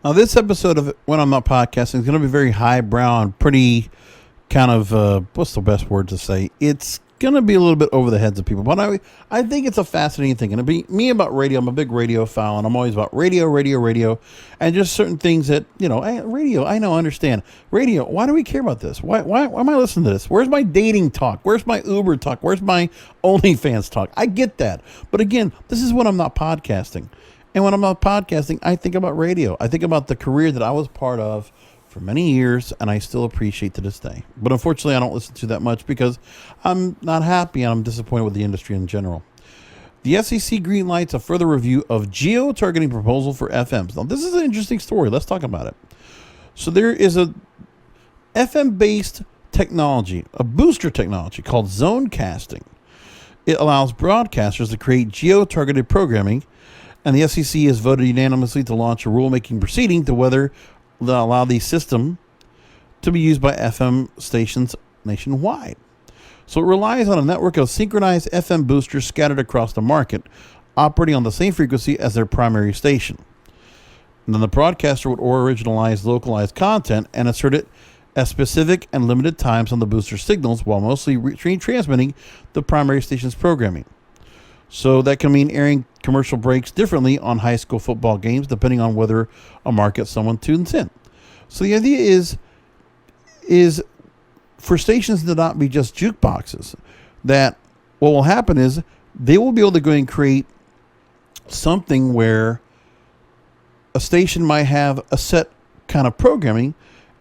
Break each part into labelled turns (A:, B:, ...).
A: Now, this episode of When I'm Not Podcasting is going to be very highbrow and pretty kind of, what's the best word to say? It's going to be a little bit over the heads of people. But I think it's a fascinating thing. And it'll be me about radio. I'm a big radio file, and I'm always about radio, and just certain things that, radio, I know, understand. Radio, why do we care about this? Why am I listening to this? Where's my dating talk? Where's my Uber talk? Where's my OnlyFans talk? I get that. But again, this is when I'm not podcasting. And when I'm not podcasting, I think about radio. I think about the career that I was part of for many years, and I still appreciate to this day. But unfortunately, I don't listen to that much because I'm not happy and I'm disappointed with the industry in general. The FCC greenlights a further review of geo-targeting proposal for FMs. Now, this is an interesting story. Let's talk about it. So there is a FM-based technology, a booster technology called zone casting. It allows broadcasters to create geo-targeted programming, and the FCC has voted unanimously to launch a rulemaking proceeding to whether they'll allow the system to be used by FM stations nationwide. So it relies on a network of synchronized FM boosters scattered across the market, operating on the same frequency as their primary station. And then the broadcaster would originalize localized content and insert it at specific and limited times on the booster signals while mostly transmitting the primary station's programming. So that can mean airing commercial breaks differently on high school football games, depending on whether a market someone tunes in. So the idea is for stations to not be just jukeboxes, that what will happen is they will be able to go and create something where a station might have a set kind of programming,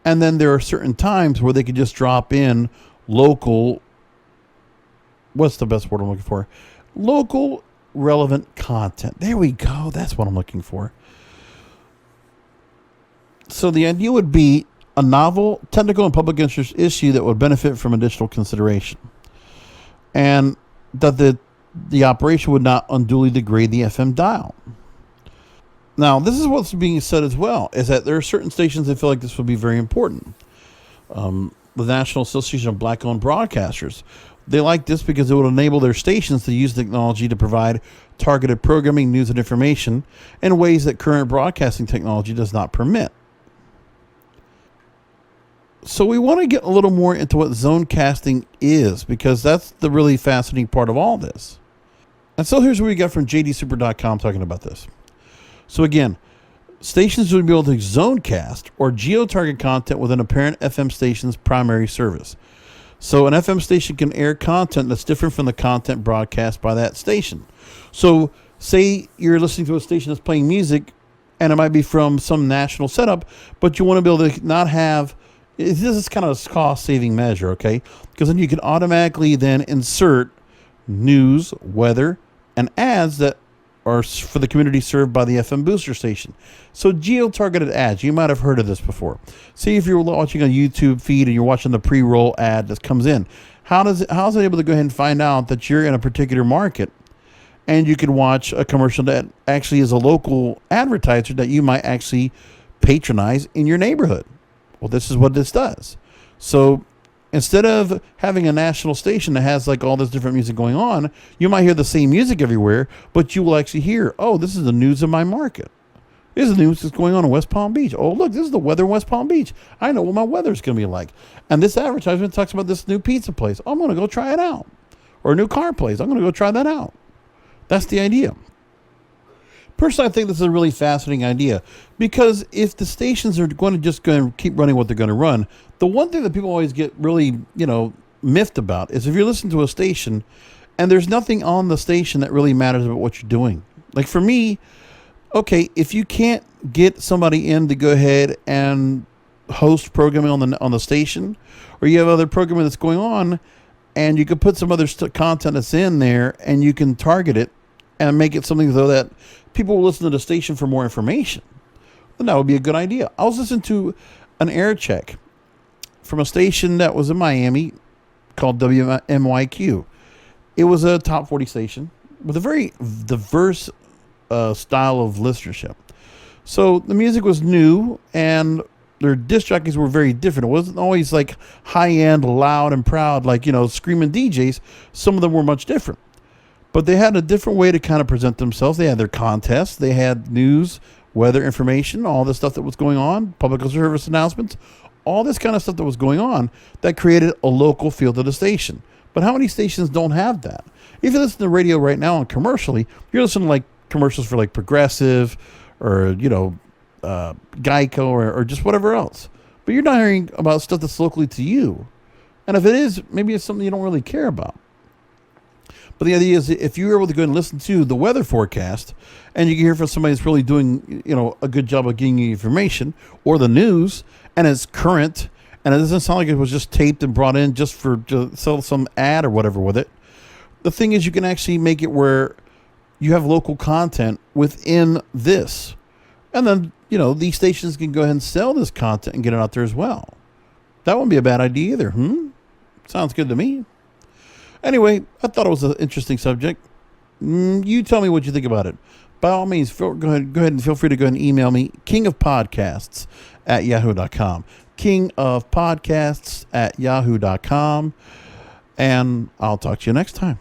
A: and then there are certain times where they could just drop in local, what's the best word I'm looking for? Local relevant content. There we go. That's what I'm looking for. So the idea would be a novel, technical, and public interest issue that would benefit from additional consideration, and that the operation would not unduly degrade the FM dial. Now, this is what's being said as well, is that there are certain stations that feel like this would be very important. The National Association of Black-Owned Broadcasters, they like this because it would enable their stations to use technology to provide targeted programming, news, and information in ways that current broadcasting technology does not permit. So we want to get a little more into what zone casting is, because that's the really fascinating part of all this. And so here's what we got from jdsuper.com talking about this. So again, stations would be able to zone cast or geo-target content within a parent FM station's primary service. So an FM station can air content that's different from the content broadcast by that station. So say you're listening to a station that's playing music, and it might be from some national setup, but you want to be able to not have, this is kind of a cost-saving measure, okay? Because then you can automatically then insert news, weather, and ads that are for the community served by the FM booster station. So geo-targeted ads, you might have heard of this before. See, if you're watching a YouTube feed and you're watching the pre-roll ad that comes in, how is it able to go ahead and find out that you're in a particular market, and you can watch a commercial that actually is a local advertiser that you might actually patronize in your neighborhood? Well, this is what this does. So instead of having a national station that has like all this different music going on, you might hear the same music everywhere, but you will actually hear, oh, this is the news of my market. This is the news that's going on in West Palm Beach. Oh, look, this is the weather in West Palm Beach. I know what my weather is going to be like. And this advertisement talks about this new pizza place. Oh, I'm going to go try it out. Or a new car place. I'm going to go try that out. That's the idea. Personally, I think this is a really fascinating idea, because if the stations are going to keep running what they're going to run, the one thing that people always get really, miffed about is if you're listening to a station and there's nothing on the station that really matters about what you're doing. Like for me, okay, if you can't get somebody in to go ahead and host programming on the station, or you have other programming that's going on, and you can put some other content that's in there, and you can target it and make it something so that people will listen to the station for more information, then that would be a good idea. I was listening to an air check from a station that was in Miami called WMYQ. It was a top 40 station with a very diverse style of listenership. So the music was new, and their disc jockeys were very different. It wasn't always like high-end, loud, and proud, like, screaming DJs. Some of them were much different. But they had a different way to kind of present themselves. They had their contests. They had news, weather information, all the stuff that was going on, public service announcements, all this kind of stuff that was going on that created a local feel to the station. But how many stations don't have that? If you listen to the radio right now and commercially, you're listening to like commercials for like Progressive or, Geico or just whatever else. But you're not hearing about stuff that's locally to you. And if it is, maybe it's something you don't really care about. But the idea is if you're able to go and listen to the weather forecast and you can hear from somebody that's really doing, a good job of giving you information, or the news, and it's current, and it doesn't sound like it was just taped and brought in just to sell some ad or whatever with it. The thing is, you can actually make it where you have local content within this. And then, these stations can go ahead and sell this content and get it out there as well. That wouldn't be a bad idea either. Sounds good to me. Anyway, I thought it was an interesting subject. You tell me what you think about it. By all means, go ahead and feel free to go ahead and email me, kingofpodcasts@yahoo.com. kingofpodcasts@yahoo.com. And I'll talk to you next time.